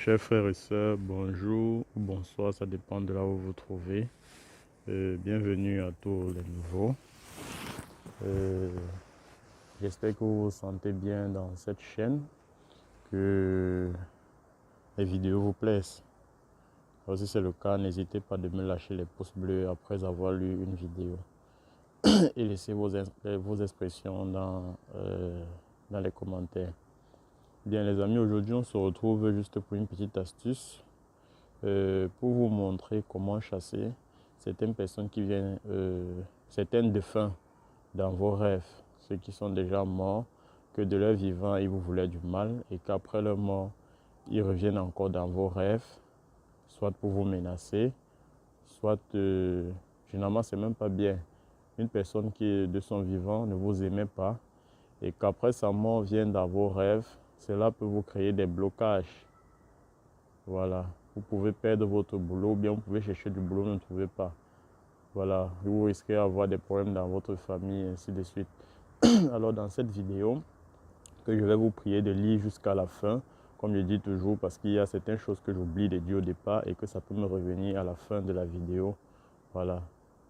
Chers frères et sœurs, bonjour ou bonsoir, ça dépend de là où vous vous trouvez. Bienvenue à tous les nouveaux. J'espère que vous vous sentez bien dans cette chaîne, que les vidéos vous plaisent. Alors, si c'est le cas, n'hésitez pas de me lâcher les pouces bleus après avoir lu une vidéo et laissez vos expressions dans les commentaires. Bien les amis, aujourd'hui on se retrouve juste pour une petite astuce pour vous montrer comment chasser certaines personnes qui viennent, certains défunts dans vos rêves, ceux qui sont déjà morts, que de leur vivant ils vous voulaient du mal et qu'après leur mort ils reviennent encore dans vos rêves, soit pour vous menacer, soit généralement c'est même pas bien. Une personne qui de son vivant ne vous aimait pas et qu'après sa mort vient dans vos rêves, cela peut vous créer des blocages. Voilà, vous pouvez perdre votre boulot ou bien vous pouvez chercher du boulot, ne trouvez pas. Voilà, vous risquez d'avoir des problèmes dans votre famille, ainsi de suite. Alors dans cette vidéo, que je vais vous prier de lire jusqu'à la fin, comme je dis toujours, parce qu'il y a certaines choses que j'oublie de dire au départ et que ça peut me revenir à la fin de la vidéo. Voilà.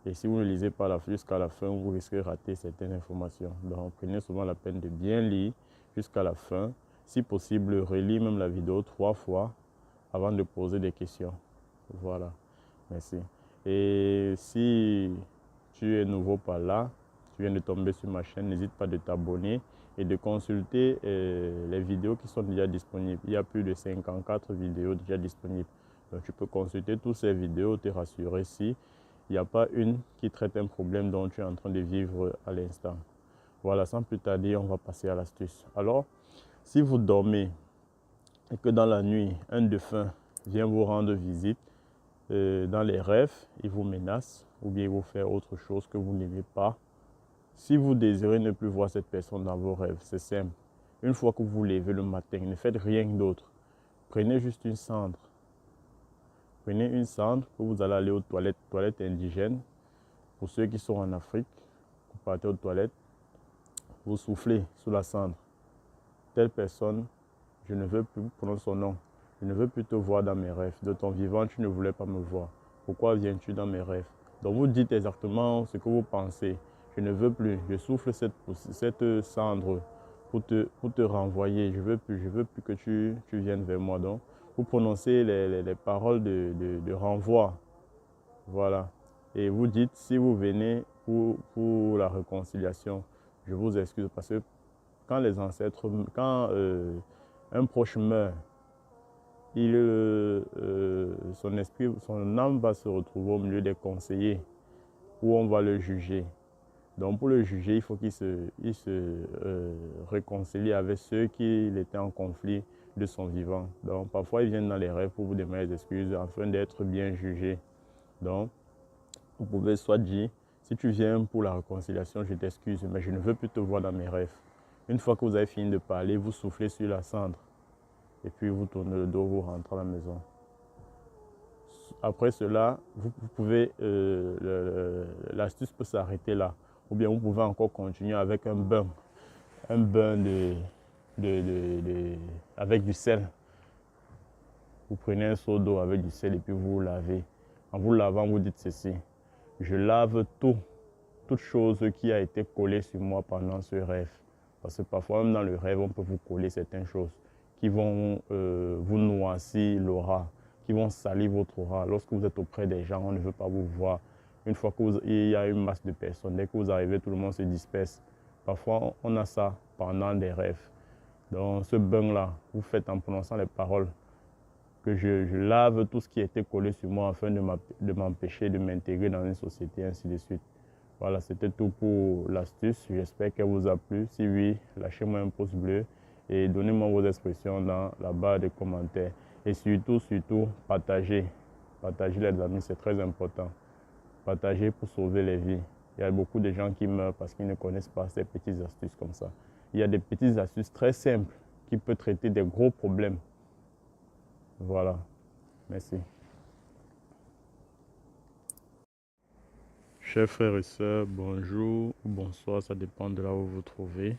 Et si vous ne lisez pas jusqu'à la fin, vous risquez de rater certaines informations. Donc prenez souvent la peine de bien lire jusqu'à la fin. Si possible, relis même la vidéo 3 fois avant de poser des questions. Voilà. Merci. Et si tu es nouveau par là, tu viens de tomber sur ma chaîne, n'hésite pas de t'abonner et de consulter les vidéos qui sont déjà disponibles. Il y a plus de 54 vidéos déjà disponibles. Donc tu peux consulter toutes ces vidéos, te rassurer si il n'y a pas une qui traite un problème dont tu es en train de vivre à l'instant. Voilà, sans plus tarder, on va passer à l'astuce. Alors, si vous dormez et que dans la nuit, un défunt vient vous rendre visite, dans les rêves, il vous menace ou bien il vous fait autre chose que vous n'aimez pas. Si vous désirez ne plus voir cette personne dans vos rêves, c'est simple. Une fois que vous vous levez le matin, ne faites rien d'autre. Prenez juste une cendre. Prenez une cendre que vous allez aller aux toilettes indigènes. Pour ceux qui sont en Afrique, vous partez aux toilettes, vous soufflez sous la cendre. Telle personne, je ne veux plus prendre son nom. Je ne veux plus te voir dans mes rêves. De ton vivant, tu ne voulais pas me voir. Pourquoi viens-tu dans mes rêves? Donc vous dites exactement ce que vous pensez. Je ne veux plus. Je souffle cette cendre pour te renvoyer. Je veux plus que tu viennes vers moi. Donc vous prononcez les paroles de renvoi. Voilà. Et vous dites, si vous venez pour la réconciliation, je vous excuse parce que quand les ancêtres, quand un proche meurt, son esprit, son âme va se retrouver au milieu des conseillers où on va le juger. Donc pour le juger, il faut qu'il se réconcilie avec ceux qui étaient en conflit de son vivant. Donc parfois ils viennent dans les rêves pour vous demander des excuses afin d'être bien jugés. Donc vous pouvez soit dire, si tu viens pour la réconciliation, je t'excuse, mais je ne veux plus te voir dans mes rêves. Une fois que vous avez fini de parler, vous soufflez sur la cendre. Et puis vous tournez le dos, vous rentrez à la maison. Après cela, vous pouvez, l'astuce peut s'arrêter là. Ou bien vous pouvez encore continuer avec un bain avec du sel. Vous prenez un seau d'eau avec du sel et puis vous vous lavez. En vous lavant, vous dites ceci: je lave toute chose qui a été collée sur moi pendant ce rêve. Parce que parfois, même dans le rêve, on peut vous coller certaines choses qui vont vous noircir l'aura, qui vont salir votre aura. Lorsque vous êtes auprès des gens, on ne veut pas vous voir. Une fois qu'il y a une masse de personnes, dès que vous arrivez, tout le monde se disperse. Parfois, on a ça pendant des rêves. Dans ce bain-là, vous faites en prononçant les paroles que je lave tout ce qui a été collé sur moi afin de m'empêcher de m'intégrer dans une société, ainsi de suite. Voilà, c'était tout pour l'astuce. J'espère qu'elle vous a plu. Si oui, lâchez-moi un pouce bleu et donnez-moi vos expressions dans la barre de commentaires. Et surtout, partagez. Partagez les amis, c'est très important. Partagez pour sauver les vies. Il y a beaucoup de gens qui meurent parce qu'ils ne connaissent pas ces petites astuces comme ça. Il y a des petites astuces très simples qui peuvent traiter des gros problèmes. Voilà. Merci. Chers frères et sœurs, bonjour ou bonsoir, ça dépend de là où vous vous trouvez.